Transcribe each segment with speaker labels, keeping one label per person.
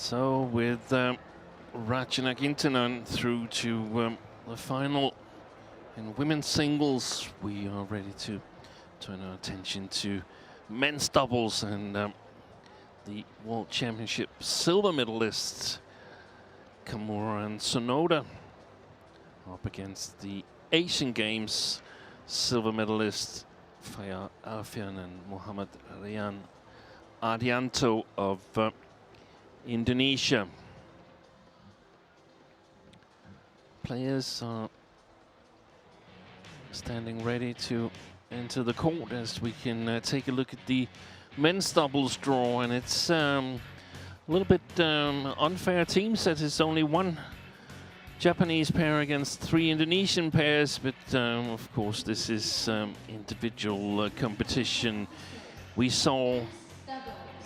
Speaker 1: So with Ratchanak Intanon through to the final in women's singles, we are ready to turn our attention to men's doubles and the World Championship silver medalists KAMURA and SONODA up against the Asian Games silver medalists ALFIAN and Muhammad Rian Ardianto of Indonesia. Players are standing ready to enter the court as we can take a look at the men's doubles draw, and it's a little bit unfair team set. It's only one Japanese pair against three Indonesian pairs, but of course this is individual competition. We saw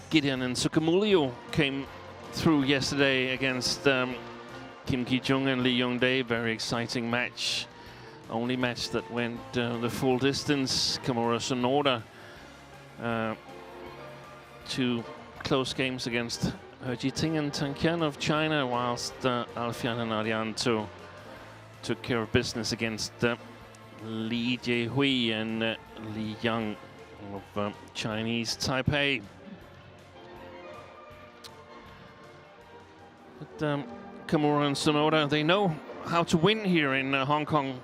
Speaker 1: Gideon and Sukamuljo came through yesterday against Kim Ki-jung and Lee Young-dae. Very exciting match. Only match that went the full distance. KAMURA SONODA. Two close games against He Jiting and Tang Qian of China, whilst ALFIAN and Ardianto took care of business against Li Jiehui and Li Yang of Chinese Taipei. But KAMURA and SONODA, they know how to win here in Hong Kong.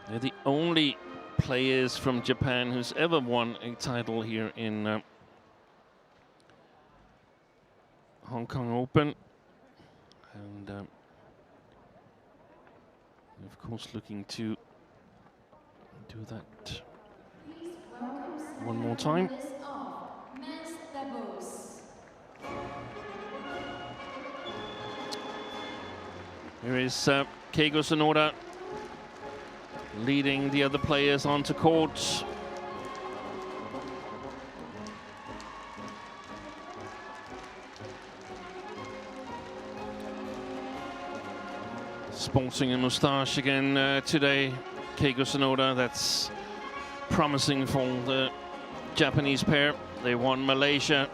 Speaker 1: They're the only players from Japan who's ever won a title here in Hong Kong Open, and of course looking to do that one more time. Here is Keigo Sonoda leading the other players onto court. Sporting a moustache again today, Keigo Sonoda. That's promising for the Japanese pair. They won Malaysia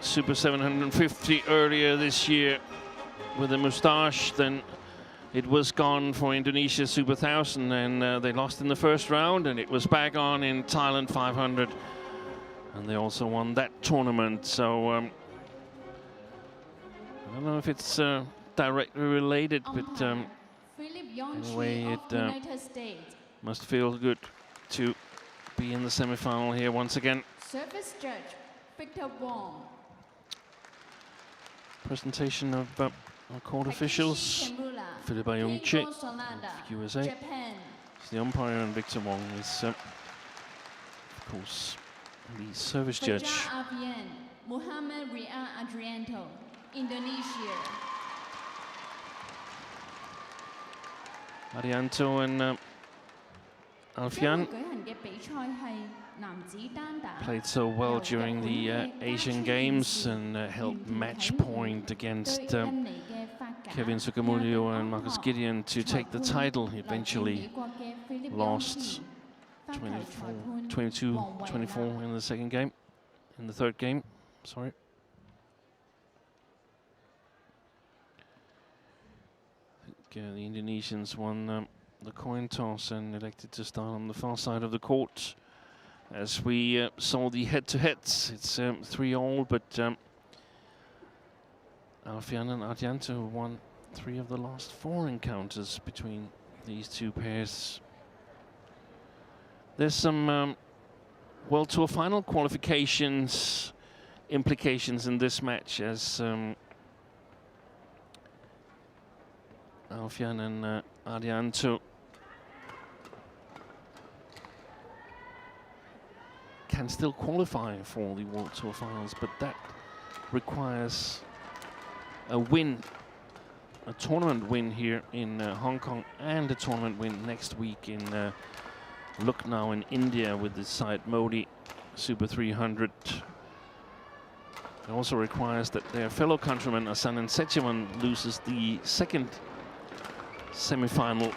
Speaker 1: Super 750 earlier this year with a moustache. Then it was gone for Indonesia Super 1000, and they lost in the first round, and it was back on in Thailand 500, and they also won that tournament. So I don't know if it's directly related, but anyway, it must feel good to be in the semi-final here once again. Service judge Victor Wong. Presentation of our court officials. Philip Ayong-che of USA is the umpire, and Victor Wong is, of course, the service judge. Muhammad Rian Ardianto, Indonesia. Ardianto and ALFIAN played so well during the Asian Games and held match point against Kevin Sukamuljo and Marcus Gideon to take the title. He eventually lost 22-24 in the second game, in the third game, sorry. The Indonesians won the coin toss and elected to start on the far side of the court. As we saw the head-to-heads, it's 3-all, but ALFIAN and Ardianto won 3 of the last 4 encounters between these two pairs. There's some World Tour final qualifications implications in this match, as ALFIAN and Ardianto can still qualify for the World Tour finals, but that requires a win, a tournament win here in Hong Kong, and a tournament win next week in Lucknow in India with the side Modi Super 300. It also requires that their fellow countryman Asan and Setchawan loses the second semi-final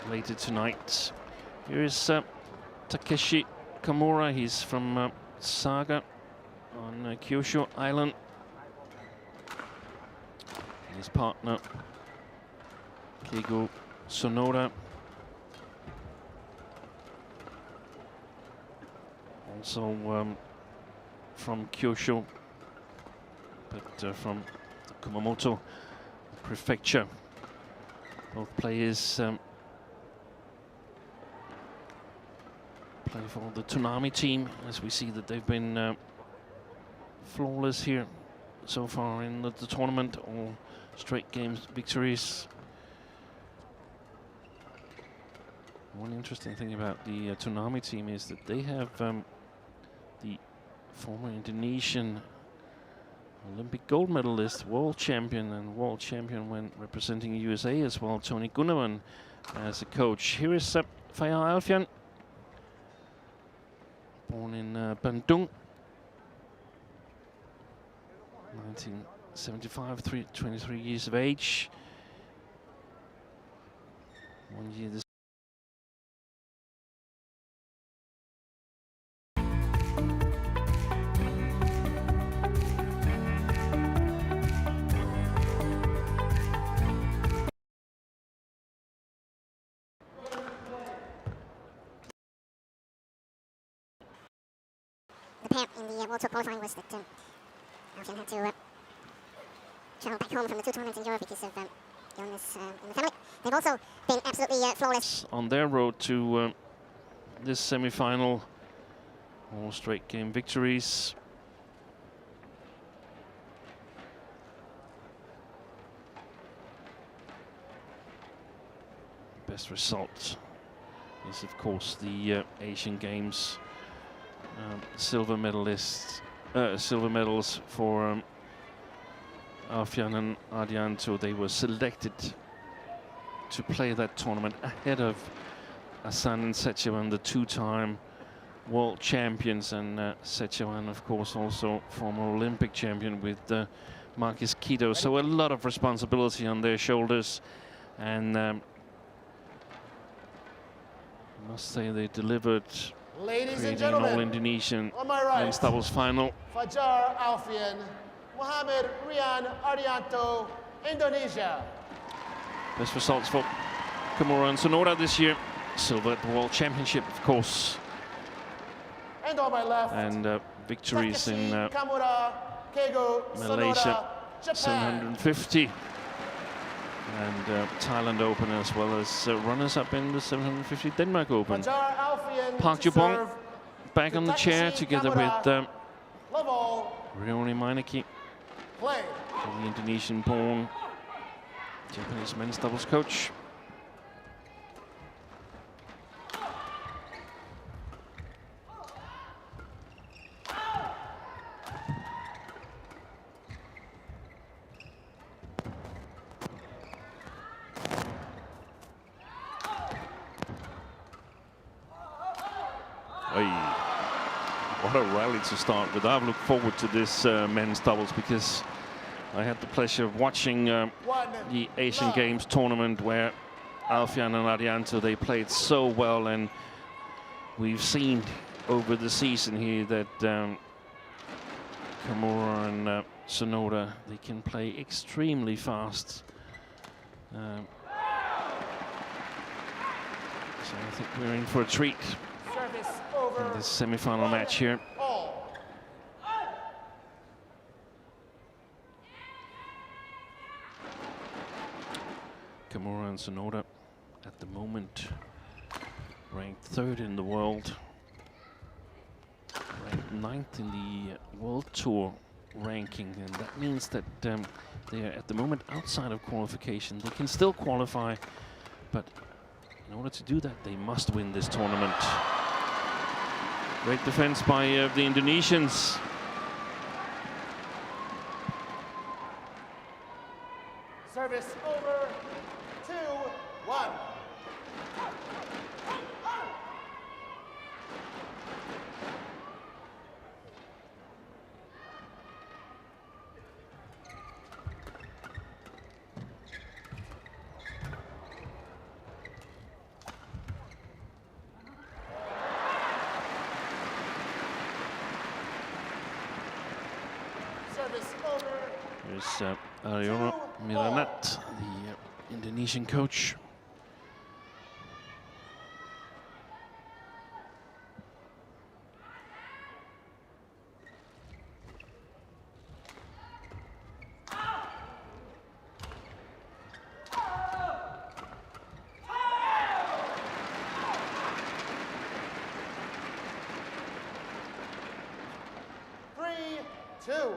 Speaker 1: later tonight. Here is Takeshi KAMURA. He's from Saga on Kyushu Island. His partner, Keigo SONODA. Also from Kyushu, but from the Kumamoto prefecture. Both players play for the Toonami team, as we see that they've been flawless here so far in the tournament, all straight games victories. One interesting thing about the Toonami team is that they have the former Indonesian Olympic gold medalist, world champion, and world champion when representing USA as well, Tony Gunawan, as a coach. Here is Faya Alfian, born in Bandung, 1975, 23 years of age. 1 year this
Speaker 2: the pair in the World Tour qualifying was that Alfian had to travel back home from the two tournaments in Europe because of illness in the family. They've also been absolutely flawless
Speaker 1: on their road to this semi-final. All straight game victories. Best result is, of course, the Asian Games silver medalists, silver medals for ALFIAN and ARDIANTO. They were selected to play that tournament ahead of Asan and Setchawan, the two-time world champions, and Setchawan, of course, also former Olympic champion with Marcus Kido. So a lot of responsibility on their shoulders, and I must say they delivered.
Speaker 3: Ladies and
Speaker 1: Creating an
Speaker 3: gentlemen,
Speaker 1: all-Indonesian
Speaker 3: on my right,
Speaker 1: men's doubles final.
Speaker 3: Fajar Alfian, Muhammad Rian Ardianto, Indonesia.
Speaker 1: Best results for KAMURA and SONODA this year. Silver at the World Championship, of course.
Speaker 3: And on my left,
Speaker 1: And victories in
Speaker 3: KAMURA, Keigo,
Speaker 1: Malaysia,
Speaker 3: Japan.
Speaker 1: 750. And Thailand Open, as well as runners-up in the 750 Denmark Open.
Speaker 3: Fajar Alfian
Speaker 1: Park
Speaker 3: to
Speaker 1: Jubong
Speaker 3: serve,
Speaker 1: back on the chair together with
Speaker 3: love all,
Speaker 1: Rioni Meineke,
Speaker 3: play.
Speaker 1: the Indonesian-born Japanese men's doubles coach. What a rally to start with. I've looked forward to this men's doubles because I had the pleasure of watching the Asian Games tournament where ALFIAN and ARDIANTO, they played so well, and we've seen over the season here that KAMURA and SONODA, they can play extremely fast. So I think we're in for a treat in this semi-final match here. KAMURA and SONODA at the moment ranked 3rd in the world, ranked 9th in the World Tour ranking, and that means that they are at the moment outside of qualification. They can still qualify, but in order to do that, they must win this tournament. Great defense by the Indonesians.
Speaker 3: Service over, 2-1. Service over.
Speaker 1: Here's Ariono Miranat, the Indonesian coach.
Speaker 3: Two.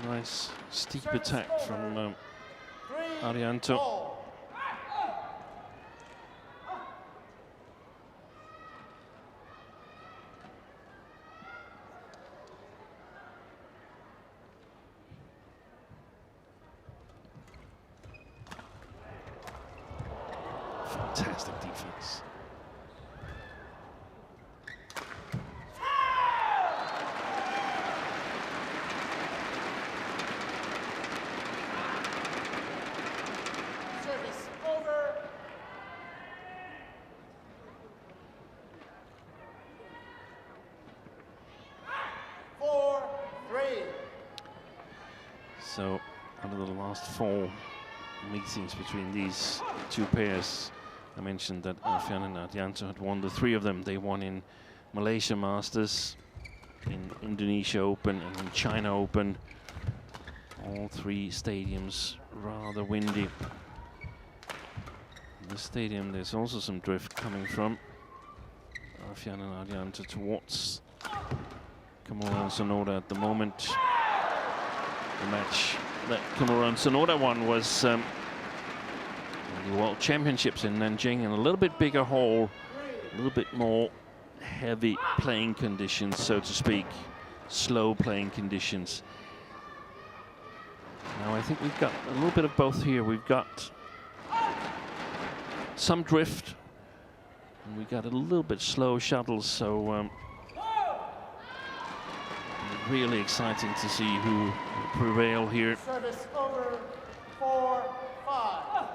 Speaker 1: Nice steep attack from Ardianto. Fantastic defense.
Speaker 3: Service over. Four, three.
Speaker 1: So, out of the last 4 meetings between these two pairs, I mentioned that ALFIAN and Ardianto had won the 3 of them. They won in Malaysia Masters, in Indonesia Open, and in China Open. All 3 stadiums rather windy. In the stadium, there's also some drift coming from ALFIAN and Ardianto towards KAMURA and SONODA at the moment. The match that KAMURA and SONODA won was the World Championships in Nanjing, in a little bit bigger hall, a little bit more heavy playing conditions, so to speak, slow playing conditions. Now I think we've got a little bit of both here. We've got some drift, and we got a little bit slow shuttles, so really exciting to see who will prevail here.
Speaker 3: Service over. 4, 5.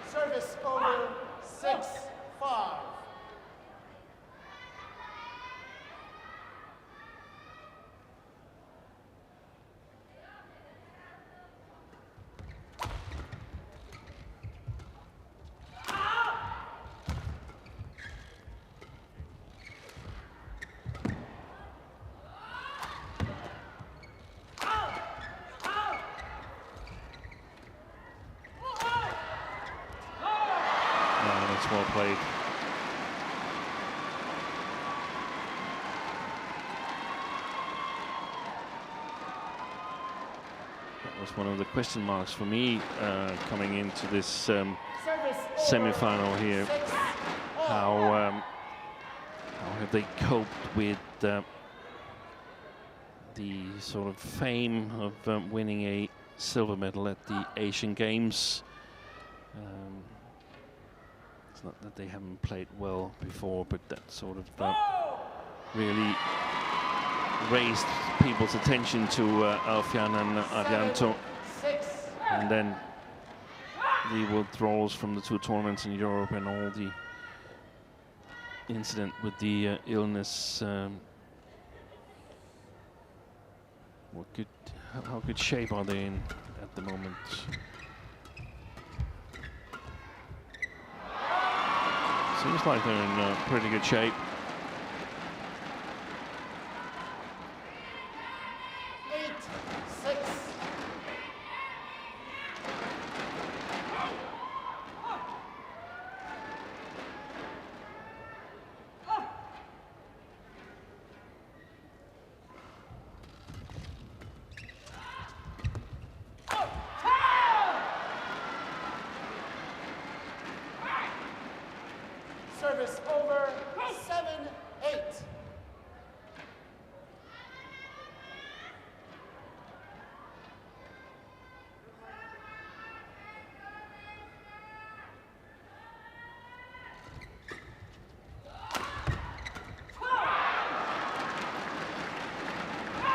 Speaker 3: Service over. 6, 5.
Speaker 1: That's well played. That was one of the question marks for me coming into this semi-final here. How have they coped with the sort of fame of winning a silver medal at the Asian Games? It's not that they haven't played well before, but that sort of really raised people's attention to ALFIAN and Ardianto. And then the withdrawals from the 2 tournaments in Europe and all the incident with the illness. How good shape are they in at the moment? Seems like they're in pretty good shape.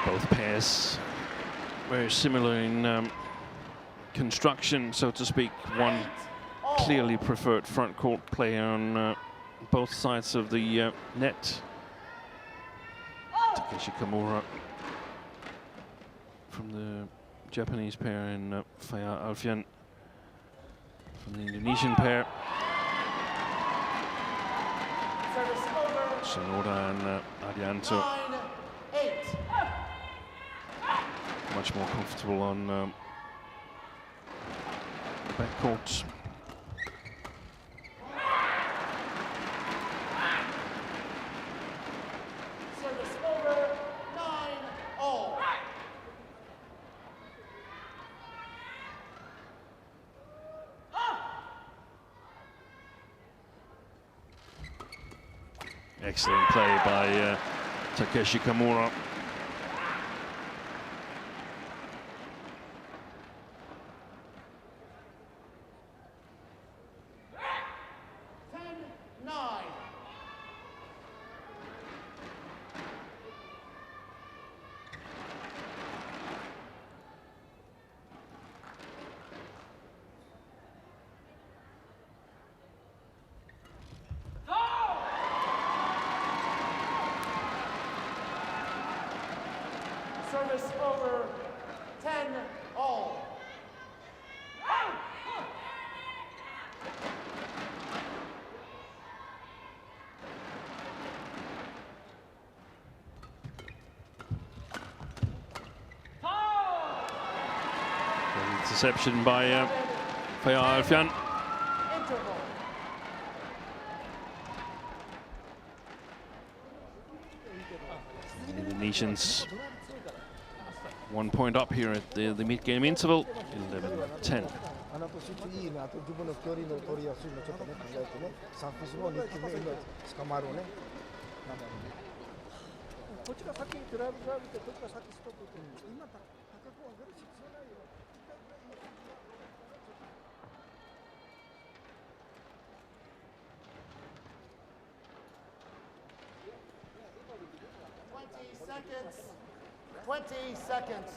Speaker 1: Both pairs very similar in construction, so to speak. One clearly preferred front court player on both sides of the net. Takeshi KAMURA from the Japanese pair and ALFIAN from the Indonesian pair. SONODA and ARDIANTO much more comfortable on the backcourt.
Speaker 3: Service over, 9-all.
Speaker 1: Excellent play by Takeshi KAMURA.
Speaker 3: Service over, 10-all.
Speaker 1: Interception by ALFIAN.
Speaker 3: Interval.
Speaker 1: Indonesians 1 point up here at the mid-game interval, 11-10.
Speaker 3: Seconds. 20 seconds.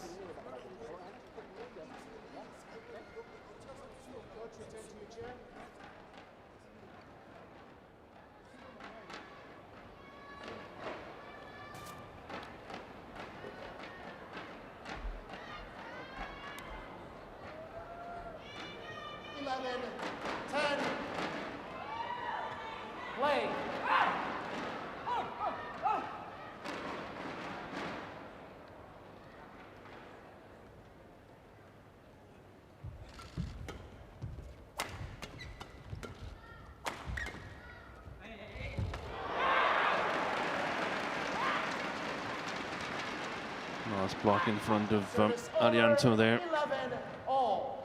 Speaker 3: Play.
Speaker 1: Last block in front of ARDIANTO there.
Speaker 3: 11-all.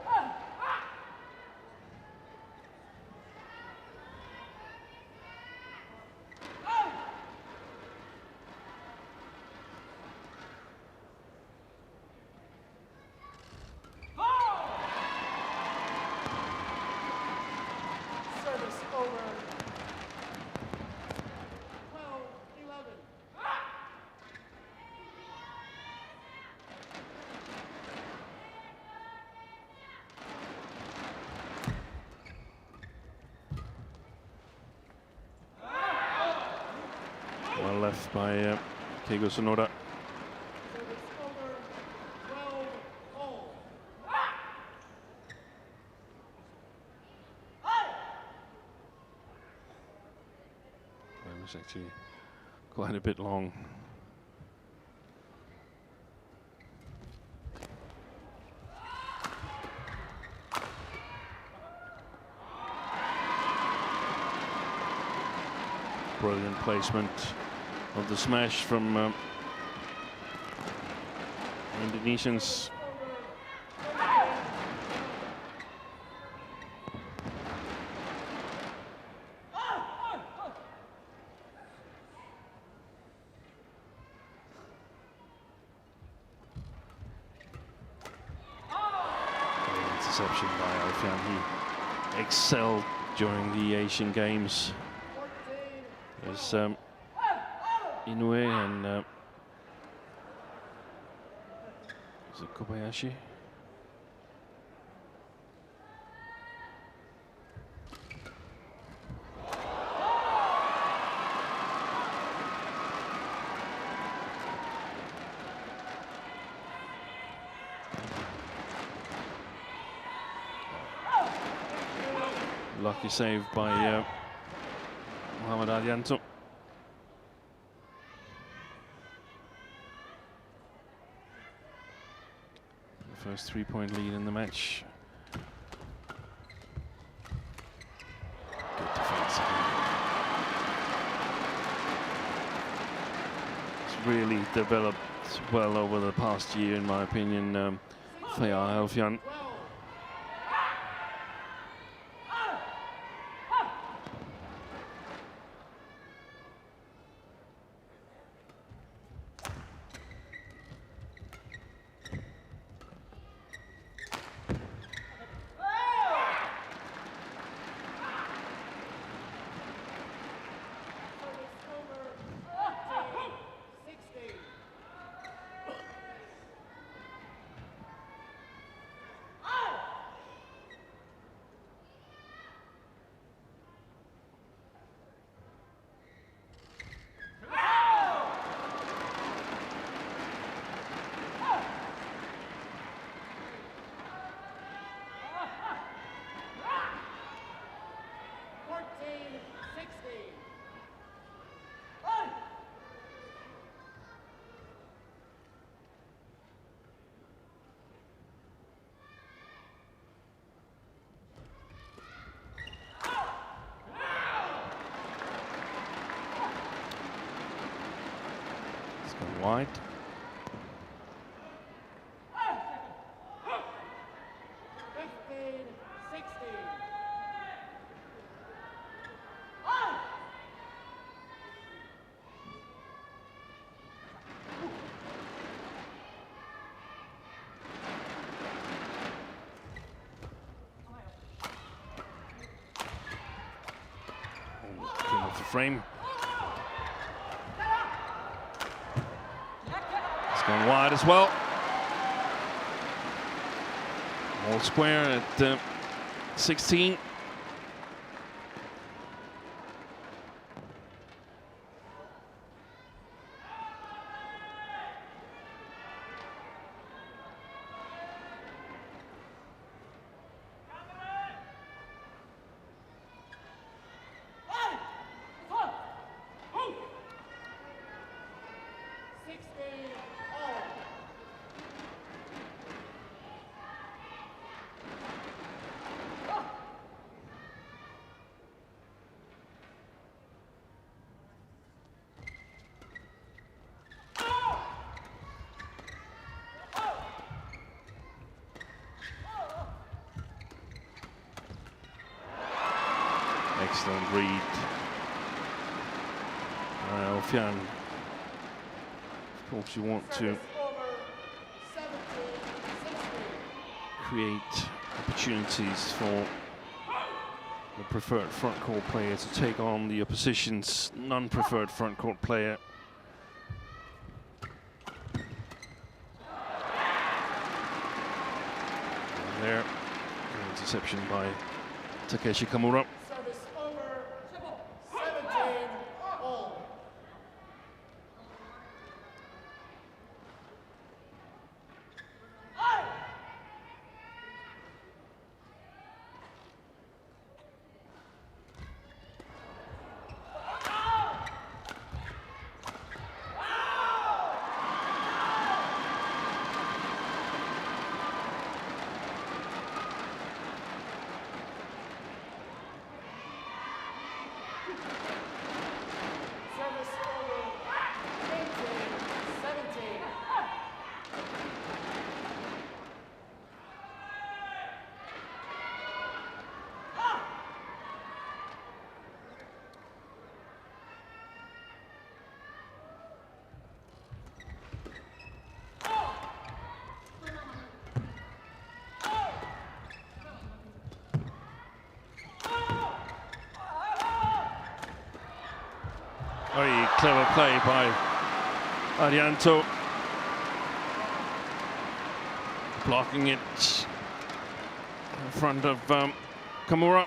Speaker 3: Service over. 12-11.
Speaker 1: Well left by Keigo SONODA.
Speaker 3: Service over. 12-all.
Speaker 1: That was actually quite a bit long. Brilliant placement of the smash from Indonesians. Interception by ALFIAN. He excelled during the Asian Games. There's Inoue and Is it Kobayashi? Lucky save by ARDIANTO. The first 3-point lead in the match. Good defense. It's really developed well over the past year, in my opinion, for ALFIAN. Wide. Came off the frame. Going wide as well. All square at 16. Excellent read. ALFIAN. Of course, you want to create opportunities for the preferred front court player to take on the opposition's non-preferred front court player. And there, an interception by Takeshi KAMURA. Very clever play by ARDIANTO. blocking it in front of KAMURA.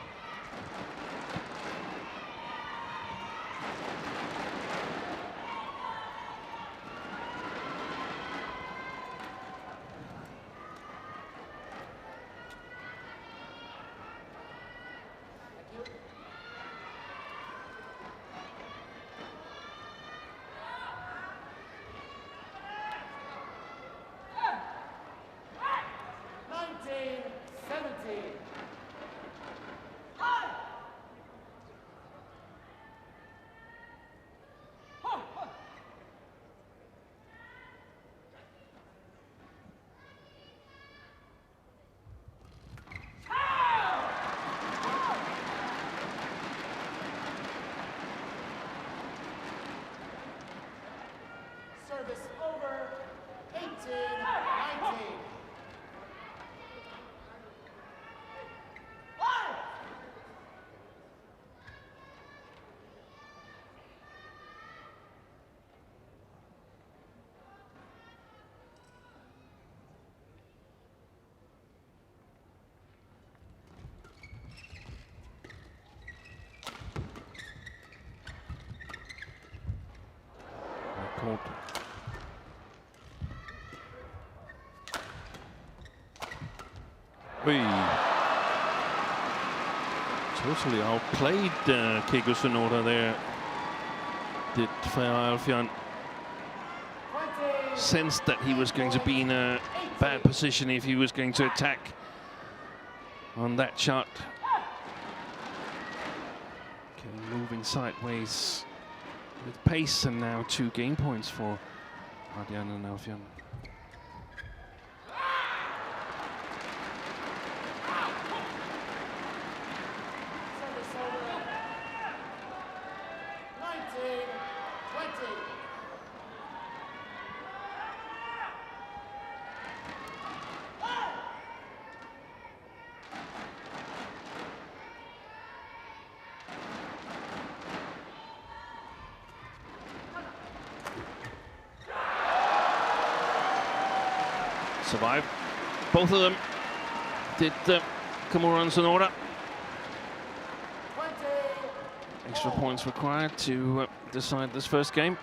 Speaker 3: Service over, 18-19.
Speaker 1: Court. Totally outplayed Keiko Sonoda there. Did ALFIAN. Sensed that he was going to be in a bad position if he was going to attack on that shot. Okay, moving sideways with pace, and now 2 game points for ARDIANTO and ALFIAN. Survived. Both of them did KAMURA and SONODA. Extra points required to decide this first game.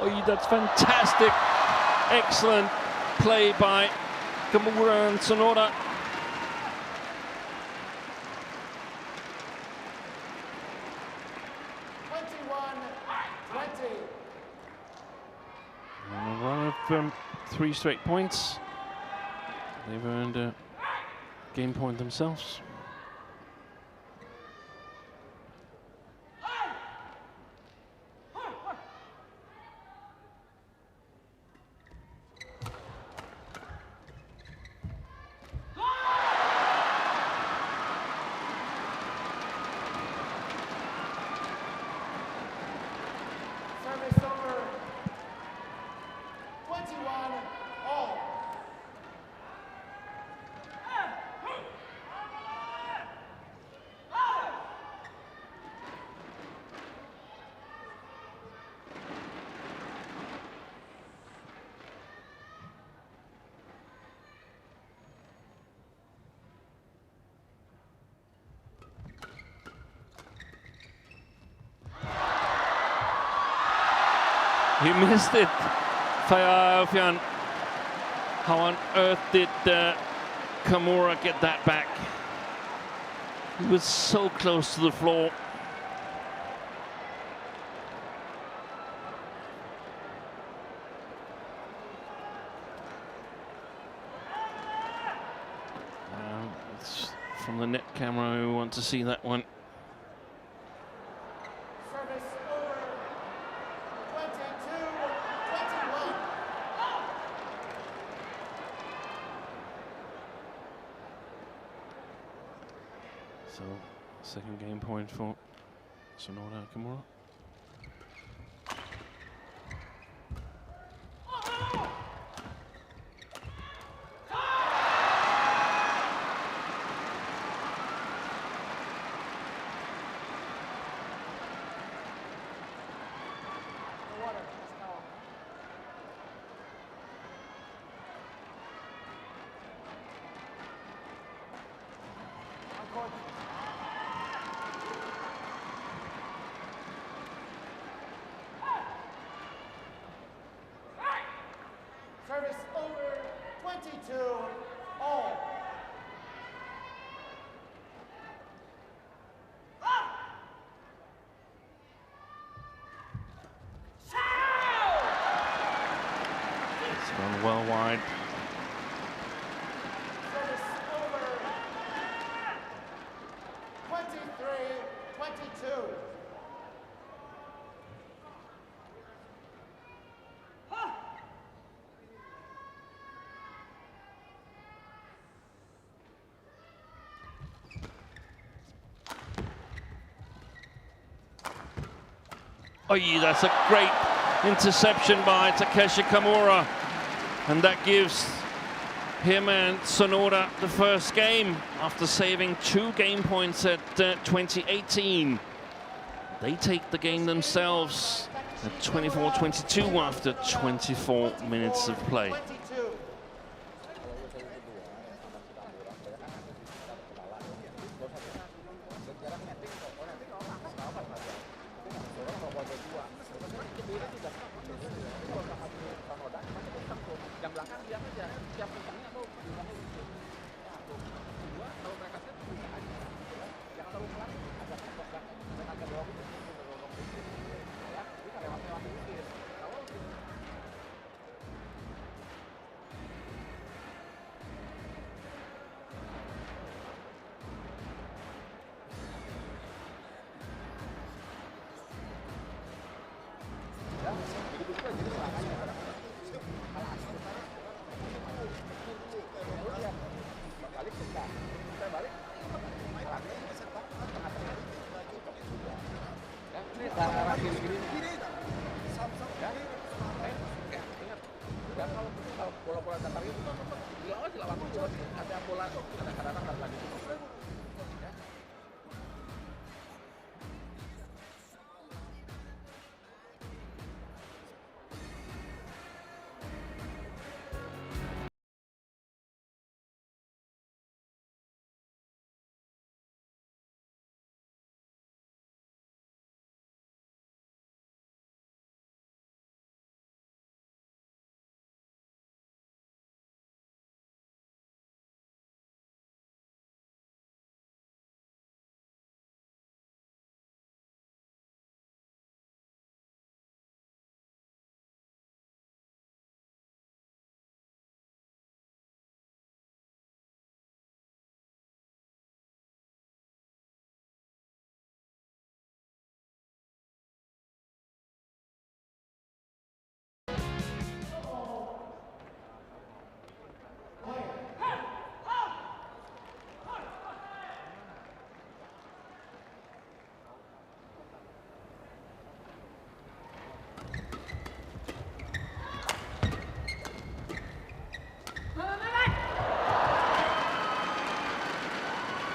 Speaker 1: Oh, that's fantastic. Excellent play by KAMURA and SONODA. And a run of 3 straight points. They've earned a game point themselves. He missed it for ALFIAN. How on earth did KAMURA get that back? He was so close to the floor. It's from the net camera, we want to see that one.
Speaker 3: Service over, 22-19.
Speaker 1: So, second game point for SONODA KAMURA.
Speaker 3: Service over, 22 all.
Speaker 1: It's gone well wide.
Speaker 3: Service over, 23-22.
Speaker 1: Oh, yeah, that's a great interception by Takeshi KAMURA. And that gives him and SONODA the first game after saving 2 game points at 2018. They take the game themselves at 24-22 after 24 minutes of play.
Speaker 3: 22.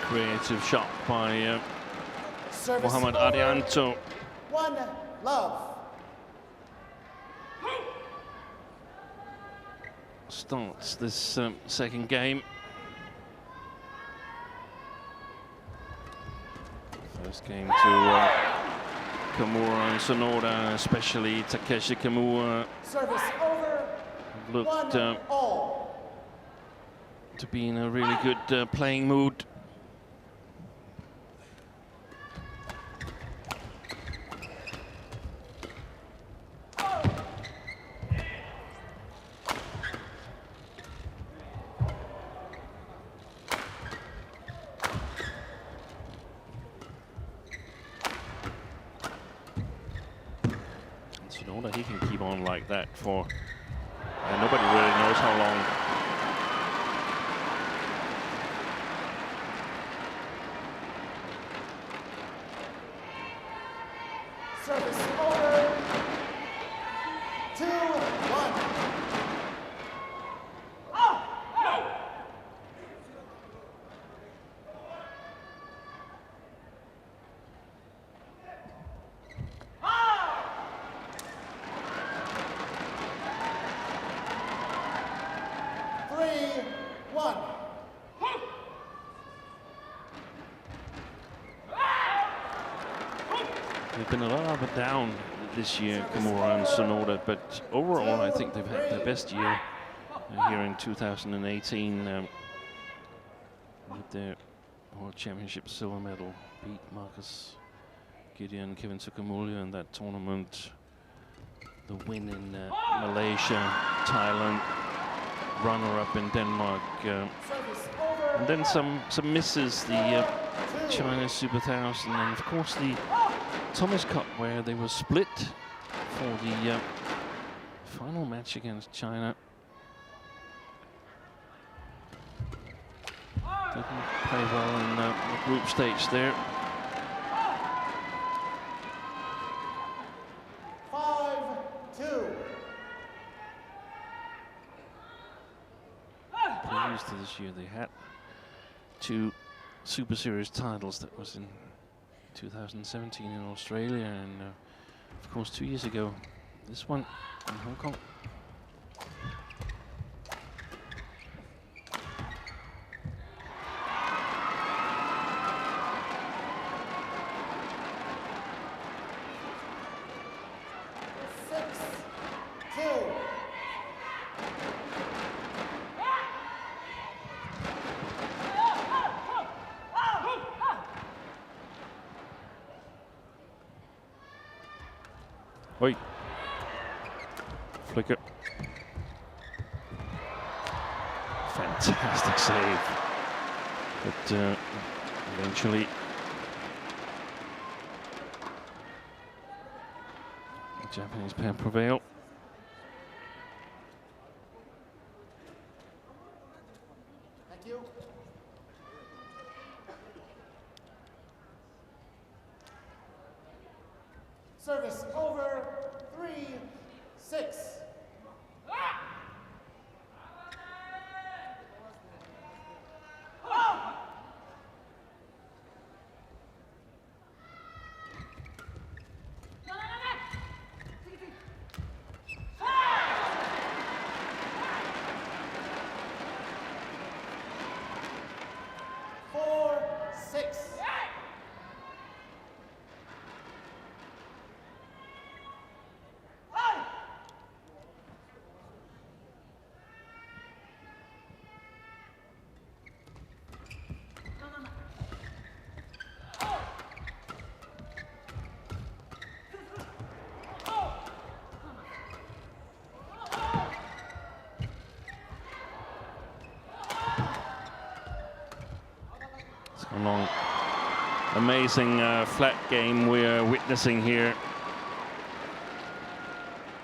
Speaker 1: Creative shot by
Speaker 3: Service
Speaker 1: Mohamed
Speaker 3: over,
Speaker 1: Ardianto.
Speaker 3: 1-love.
Speaker 1: Starts this second game. First game to KAMURA and SONODA, especially Takeshi KAMURA,
Speaker 3: Service over,
Speaker 1: looked
Speaker 3: 1-all.
Speaker 1: to be in a really good playing mood. SONODA, he can keep on like that for nobody really knows how long.
Speaker 3: Service over. 2-1. 3-1.
Speaker 1: They've been a lot up and down this year, KAMURA and SONODA, but overall I think they've had their best year here in 2018 with their World Championship silver medal. Beat Marcus Gideon, Kevin Sukamulya in that tournament. The win in Malaysia, Thailand, runner-up in Denmark, and then some misses. The China Super 1000, and of course the Thomas Cup, where they were split for the final match against China. Didn't play well in the group stage there.
Speaker 3: 5-2.
Speaker 1: Previous to this year, they had 2 Super Series titles. That was in 2017 in Australia, and of course 2 years ago, this one in Hong Kong. Oi. Flicker. Fantastic save. But eventually the Japanese pair prevail.
Speaker 3: Thank you. Service over. 3-6.
Speaker 1: Long, amazing flat game we're witnessing here.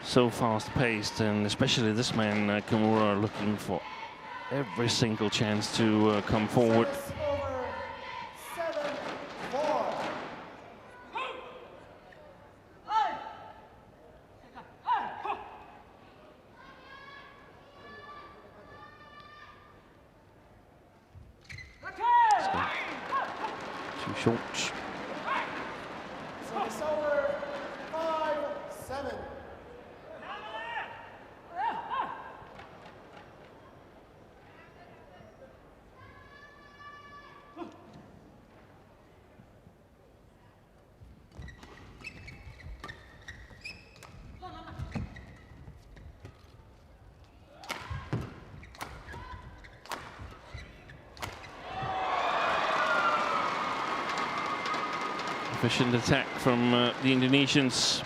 Speaker 1: So fast-paced, and especially this man, KAMURA, looking for every single chance to come forward.
Speaker 3: Service over. 7-4.
Speaker 1: Too short.
Speaker 3: Service over. 5-7.
Speaker 1: Efficient attack from the Indonesians.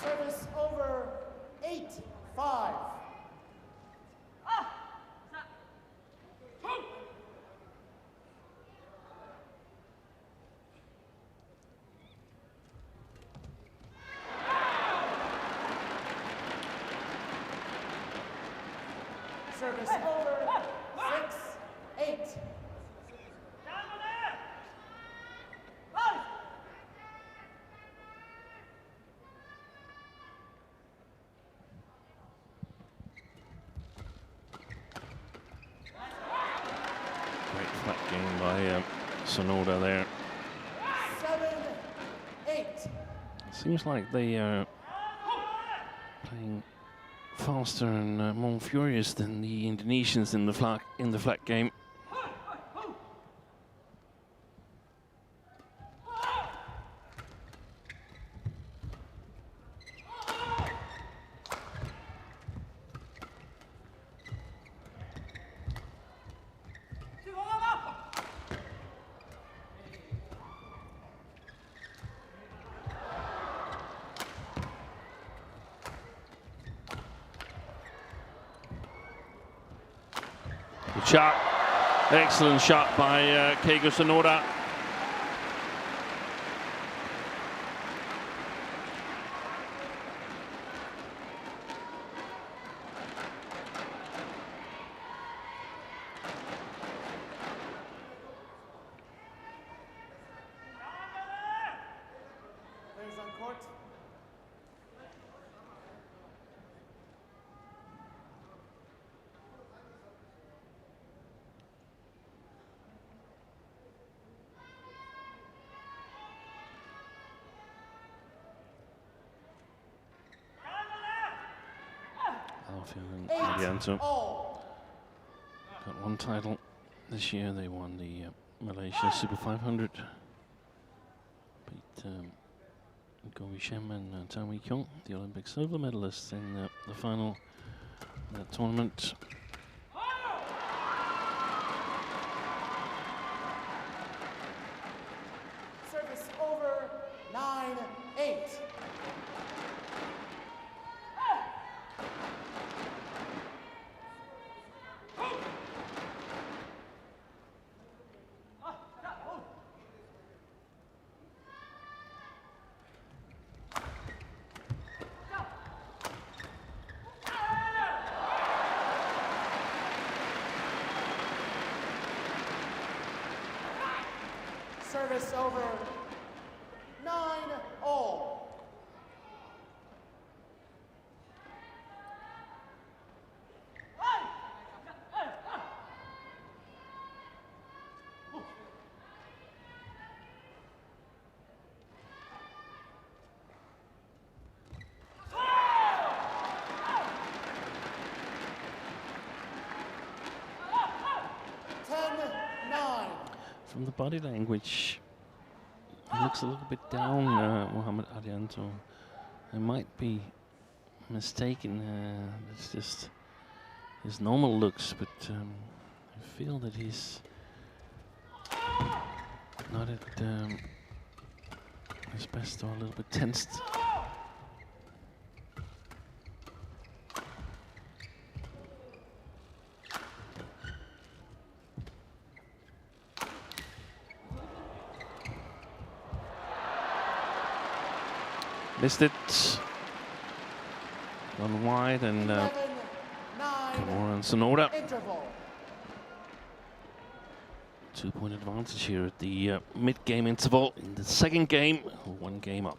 Speaker 3: Service over. 8-5. Service over, 6-8.
Speaker 1: Great flat game by SONODA there.
Speaker 3: 7-8.
Speaker 1: Seems like they are playing faster and more furious than the Indonesians in the flat game. Good shot. Excellent shot by Keigo SONODA.
Speaker 3: Players on court.
Speaker 1: ALFIAN and ARDIANTO got one title this year. They won the Malaysia Super 500. Beat Go Shem and Tan Wee Kyung, the Olympic silver medalists, in the final of that tournament.
Speaker 3: Service over, 9-8. Service over, 9-all.
Speaker 1: From the body language, he looks a little bit down, Mohamed Ardianto. I might be mistaken. It's just his normal looks, but I feel that he's not at his best, or a little bit tensed. Missed it. Gone wide, and KAMURA and SONODA. 2-point advantage here at the mid-game interval in the second game. 1 game up.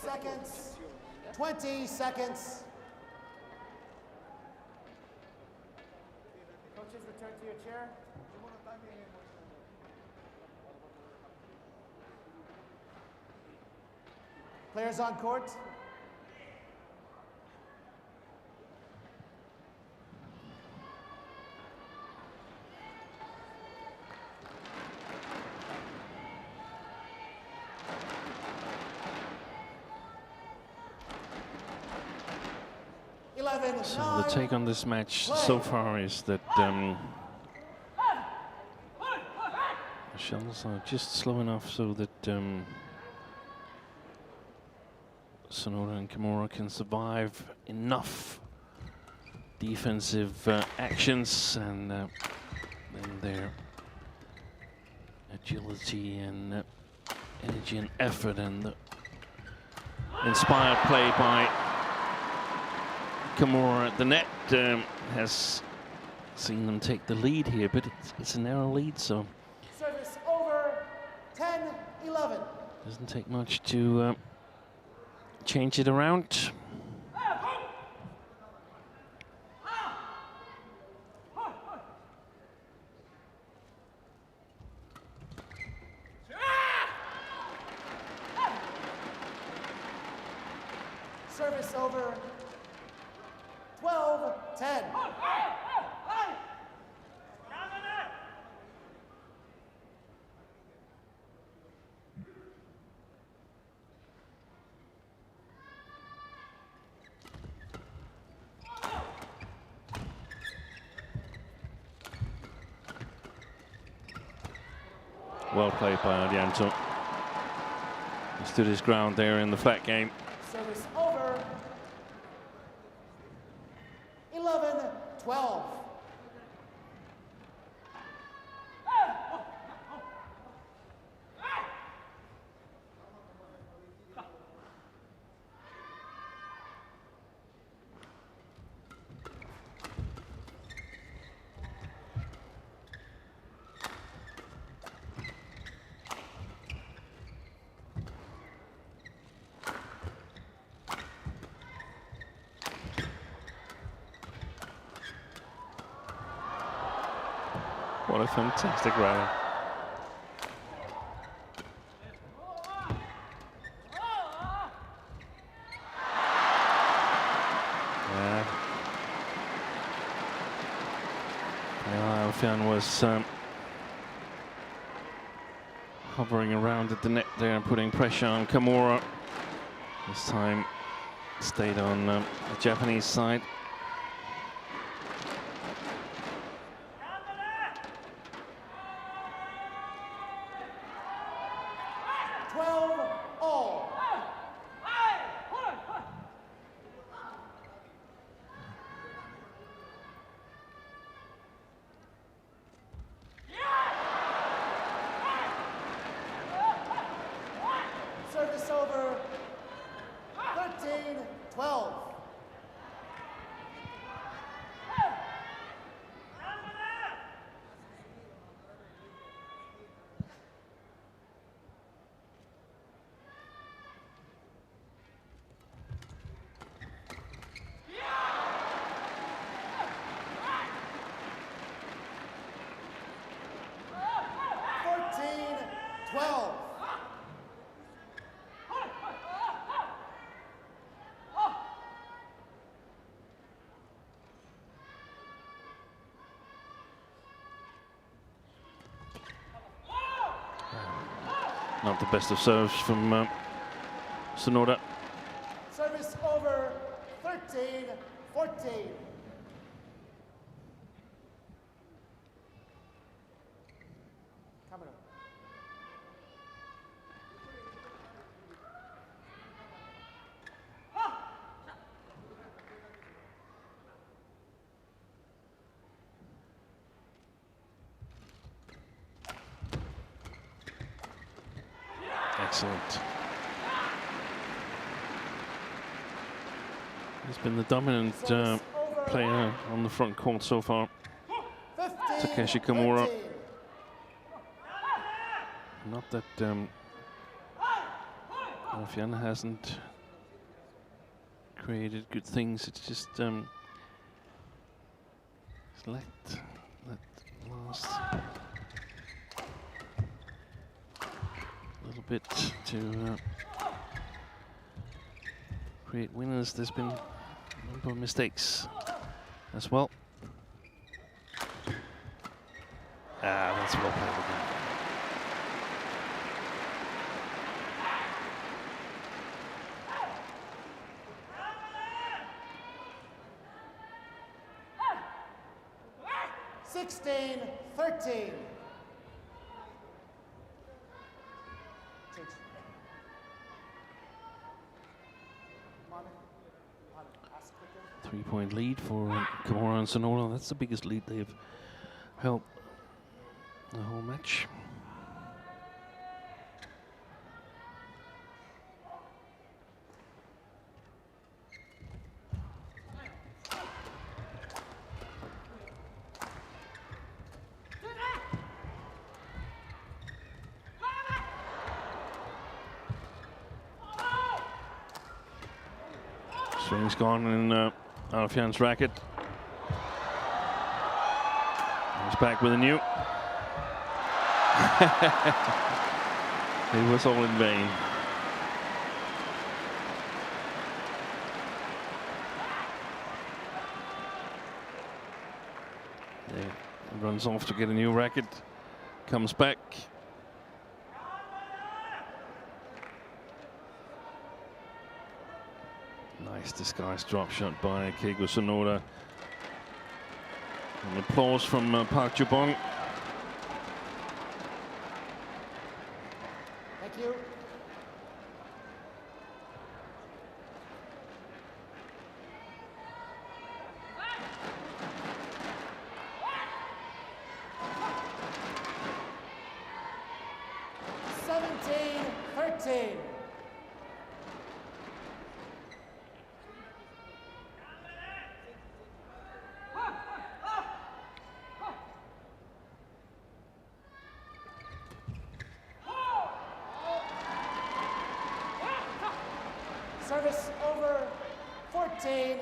Speaker 3: Seconds. 20 seconds. Coaches, return to your chair. Players on court.
Speaker 1: So the take on this match so far is that Shells are just slow enough so that SONODA and KAMURA can survive enough defensive actions, and then their agility and energy and effort and the inspired play by KAMURA at the net has seen them take the lead here, but it's a narrow lead, so
Speaker 3: Service over, 10-11.
Speaker 1: doesn't take much to change it around.
Speaker 3: Service over, 12-10.
Speaker 1: Well played by ARDIANTO. He stood his ground there in the flat game.
Speaker 3: Service over, 11-12.
Speaker 1: What a fantastic rally. Yeah. ALFIAN was hovering around at the net there and putting pressure on KAMURA. This time stayed on the Japanese side.
Speaker 3: Service over, 13-12.
Speaker 1: Not the best of serves from SONODA.
Speaker 3: Service over, 13-14. KAMURA.
Speaker 1: Excellent. He's been the dominant player on the front court so far. Takeshi KAMURA. Not that ALFIAN hasn't created good things. It's just it's let last little bit to create winners. There's been a number of mistakes as well. That's well played again.
Speaker 3: Sixteen, 13.
Speaker 1: point lead for KAMURA and SONODA. That's the biggest lead they've held the whole match. Swing's gone in ALFIAN's racket. He's back with a new. It was all in vain. Yeah, runs off to get a new racket. Comes back. Nice disguised drop shot by Keigo Sonoda. And applause from Park Ju-bong.
Speaker 3: Thank you. $17-13. Service over, 14-17.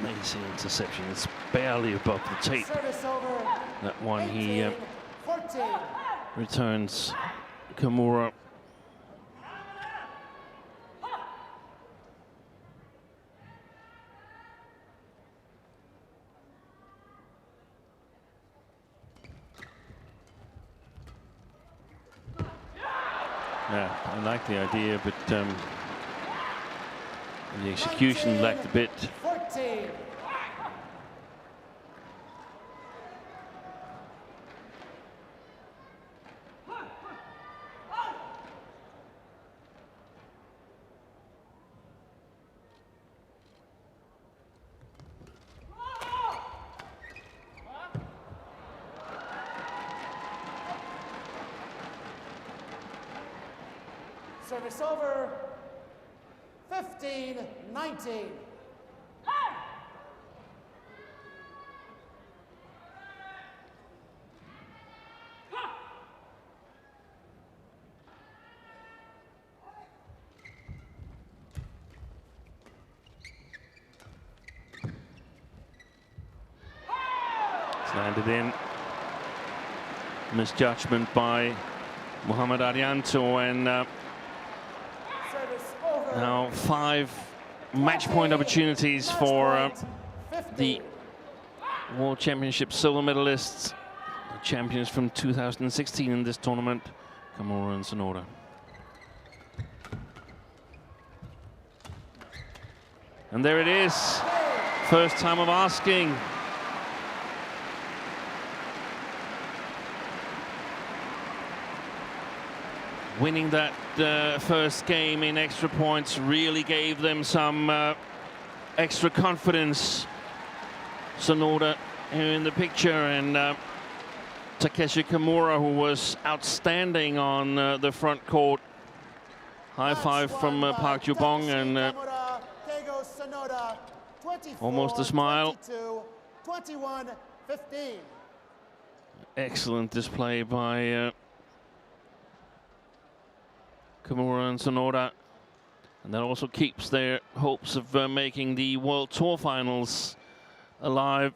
Speaker 1: Amazing interception. It's barely above the tape.
Speaker 3: Service over,
Speaker 1: That one he
Speaker 3: 14.
Speaker 1: returns KAMURA. Yeah, I like the idea, but the execution lacked a bit.
Speaker 3: 14. Service over, 15-19.
Speaker 1: It's landed in. Misjudgment by Muhammad Ardianto, and now 5 match point opportunities for the World Championship silver medalists, the champions from 2016 in this tournament, KAMURA and SONODA. And there it is, first time of asking. Winning that first game in extra points really gave them some extra confidence. SONODA here in the picture, and Takeshi KAMURA, who was outstanding on the front court. High five from Park Ju-bong, and almost a smile.
Speaker 3: 21-15.
Speaker 1: Excellent display by KAMURA and SONODA, and that also keeps their hopes of making the World Tour finals alive.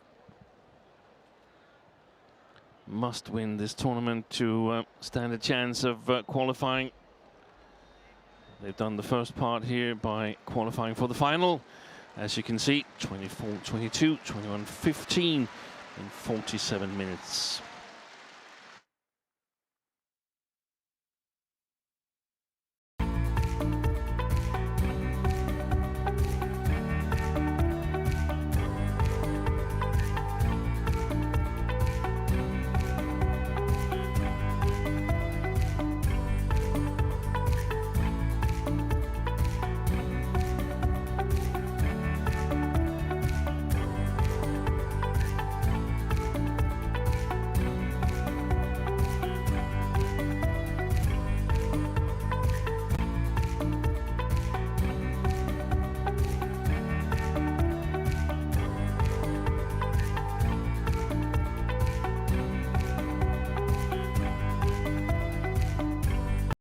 Speaker 1: Must win this tournament to stand a chance of qualifying. They've done the first part here by qualifying for the final. As you can see, 24-22, 21-15 in 47 minutes.